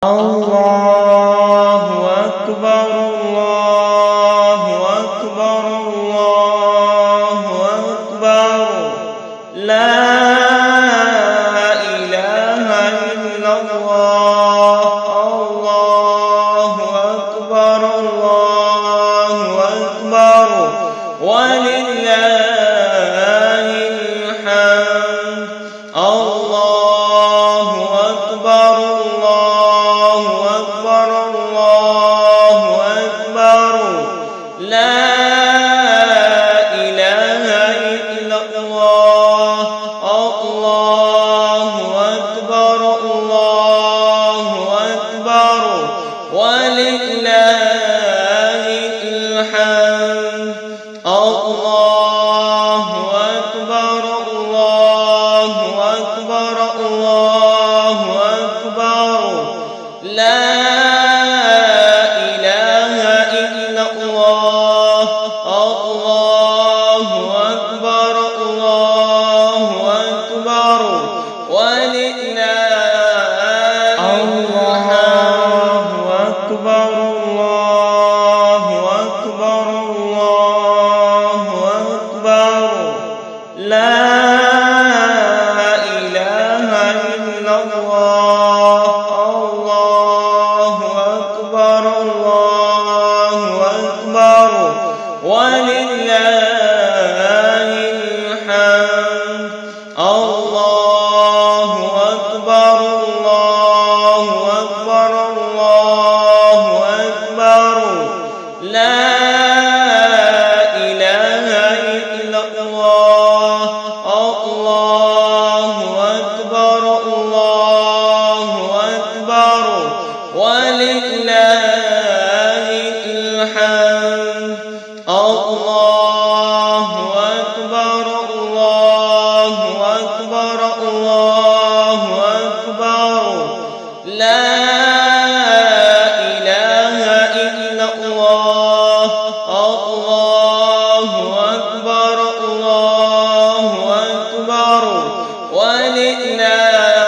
الله أكبر الله أكبر الله أكبر لا إله إلا الله الله أكبر ولله الحمد الله أكبر الله أكبر الله أكبر لا إله إلا الله الله أكبر ولله الحمد الله أكبر الله أكبر الله أكبر لا إله إلا الله الله أكبر ولله الله أكبر الله أكبر الله أكبر لا إله إلا الله الله أكبر ولله الحمد الله أكبر الله أكبر الله أكبر لا إله إلا الله الله أكبر ولله الحمد الله أكبر الله أكبر الله أكبر لا إله إلا الله الله أكبر ولله